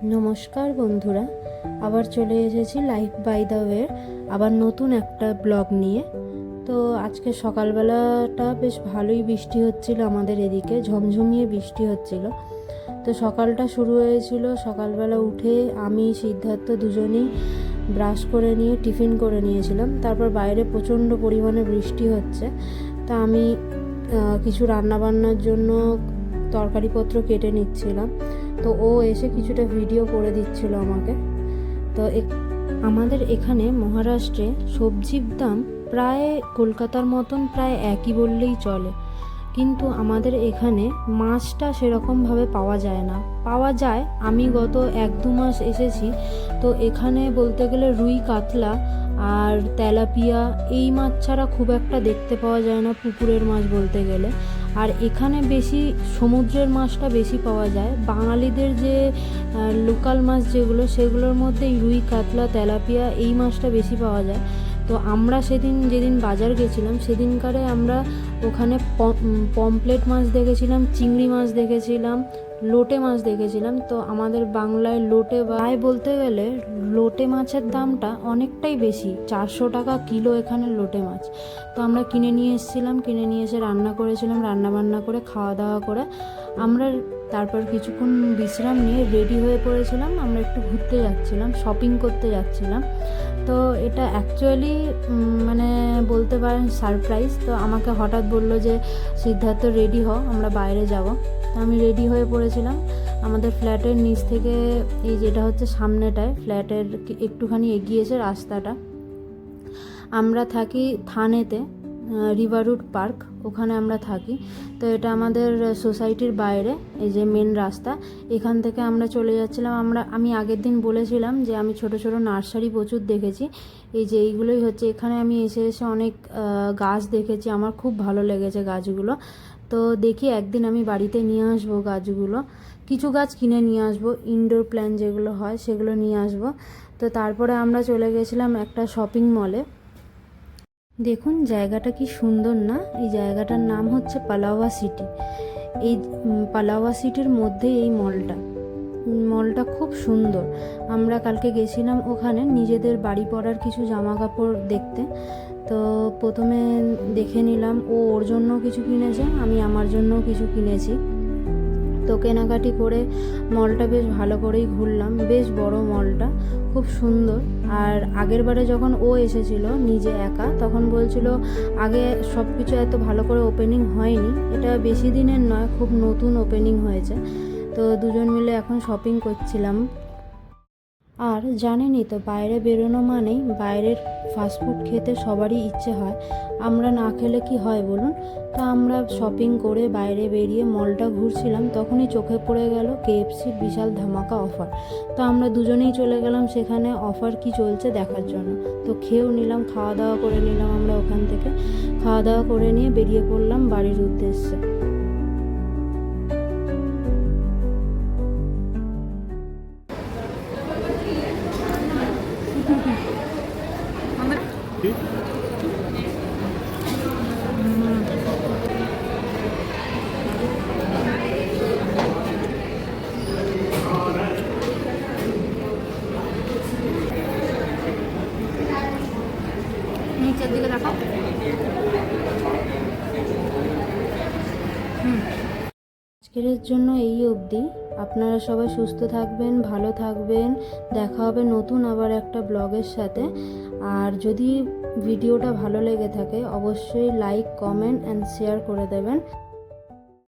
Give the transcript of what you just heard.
নমস্কার বন্ধুরা, আবার চলে এসেছি লাইফ বাই দ্য ওয়ে আবার নতুন একটা ব্লগ নিয়ে। তো আজকে সকালবেলাটা বেশ ভালোই বৃষ্টি হচ্ছিল, আমাদের এদিকে ঝমঝমিয়ে বৃষ্টি হচ্ছিল। তো সকালটা শুরু হয়েছিল সকালবেলা উঠে আমি সিদ্ধার্থ দুজনেই ব্রাশ করে নিয়ে টিফিন করে নিয়েছিলাম। তারপর বাইরে প্রচণ্ড পরিমাণে বৃষ্টি হচ্ছে, তা আমি কিছু রান্নাবান্নার জন্য তরকারিপত্র কেটে নিচ্ছিলাম। তো ও এসে কিছুটা ভিডিও করে দিচ্ছিল আমাকে। তো আমাদের এখানে মহারাষ্ট্রে সবজির দাম প্রায় কলকাতার মতন প্রায় একই বললেই চলে, কিন্তু আমাদের এখানে মাছটা সেরকমভাবে পাওয়া যায় না। পাওয়া যায়, আমি গত 1-2 মাস এসেছি, তো এখানে বলতে গেলে রুই কাতলা আর তেলাপিয়া এই মাছ ছাড়া খুব একটা দেখতে পাওয়া যায় না, পুকুরের মাছ বলতে গেলে। আর এখানে বেশি সমুদ্রের মাছটা বেশি পাওয়া যায়। বাঙালিদের যে লোকাল মাছ যেগুলো, সেগুলোর মধ্যে রুই কাতলা তেলাপিয়া এই মাছটা বেশি পাওয়া যায়। তো আমরা যেদিন বাজার গেছিলাম সেদিনকারে আমরা ওখানে পমপ্লেট মাছ দেখেছিলাম, চিংড়ি মাছ দেখেছিলাম, লোটে মাছ দেখেছিলাম। তো আমাদের বাংলায় লোটে বলতে গেলে লোটে মাছের দামটা অনেকটাই বেশি, 400 টাকা কিলো এখানে লোটে মাছ। তো আমরা কিনে নিয়ে এসে রান্না করেছিলাম, রান্নাবান্না করে খাওয়া দাওয়া করে আমরা তারপর কিছুক্ষণ বিশ্রাম নিয়ে রেডি হয়ে পড়েছিলাম। আমরা একটু ঘুরতে যাচ্ছিলাম, শপিং করতে যাচ্ছিলাম। তো এটা অ্যাকচুয়ালি মানে বলতে পারেন সারপ্রাইজ। তো আমাকে হঠাৎ বললো যে সিদ্ধার্থ রেডি হ, আমরা বাইরে যাব। তো আমি রেডি হয়ে পড়েছিলাম। আমাদের ফ্ল্যাটের নিচ থেকে এই যেটা হচ্ছে সামনেটায় ফ্ল্যাটের একটুখানি এগিয়েছে রাস্তাটা। আমরা থাকি থানেতে, রিভার রুট পার্ক, ওখানে আমরা থাকি। তো এটা আমাদের সোসাইটির বাইরে, এই যে মেন রাস্তা, এখান থেকে আমরা চলে যাচ্ছিলাম। আমি আগের দিন বলেছিলাম যে আমি ছোট ছোট নার্সারি প্রচুর দেখেছি, এই যে এইগুলোই হচ্ছে। এখানে আমি এসে অনেক গাছ দেখেছি, আমার খুব ভালো লেগেছে গাছগুলো। তো দেখি একদিন আমি বাড়িতে নিয়ে আসবো গাছগুলো, কিছু গাছ কিনে নিয়ে আসবো, ইনডোর প্ল্যান্ট যেগুলো হয় সেগুলো নিয়ে আসবো। তো তারপরে আমরা চলে গেছিলাম একটা শপিং মলে। দেখুন জায়গাটা কি সুন্দর না? এই জায়গাটার নাম হচ্ছে পালাওয়া সিটি। এই পালাওয়া সিটির মধ্যে এই মলটা খুব সুন্দর। আমরা কালকে গেছিলাম ওখানে নিজেদের বাড়ি পরার কিছু জামা কাপড় দেখতে। তো প্রথমে দেখে নিলাম, ওর জন্য কিছু কিনেছে, আমি আমার জন্য কিছু কিনেছি। তো কেনাকাটি করে মলটা বেশ ভালো করেই ঘুরলাম। বেশ বড় মলটা, খুব সুন্দর। আর আগের বারে যখন ও এসেছিল নিজে একা, তখন বলছিল আগে সব কিছু এত ভালো করে ওপেনিং হয়নি, এটা বেশি দিনের নয়, খুব নতুন ওপেনিং হয়েছে। তো দুজন মিলে এখন শপিং করছিলাম। আর জানেনই তো, বাইরে বেরোনো মানেই বাইরের ফাস্টফুড খেতে সবারই ইচ্ছে হয়, আমরা না খেলে কি হয় বলুন। তো আমরা শপিং করে বাইরে বেরিয়ে মলটা ঘুরছিলাম, তখনই চোখে পড়ে গেল কেএফসির বিশাল ধামাকা অফার। তো আমরা দুজনেই চলে গেলাম সেখানে অফার কি চলছে দেখার জন্য। তো খেয়েও নিলাম, খাওয়া দাওয়া করে নিলাম। আমরা ওখান থেকে খাওয়া দাওয়া করে নিয়ে বেরিয়ে পড়লাম বাড়ির উদ্দেশ্যে। নিচের দিকে রাখো। আজকের জন্য এই অবধি। আপনারা সবাই সুস্থ থাকবেন, ভালো থাকবেন। দেখা হবে নতুন আবার একটা ব্লগের সাথে। আর যদি ভিডিওটা ভালো লেগে থাকে অবশ্যই লাইক, কমেন্ট অ্যান্ড শেয়ার করে দেবেন।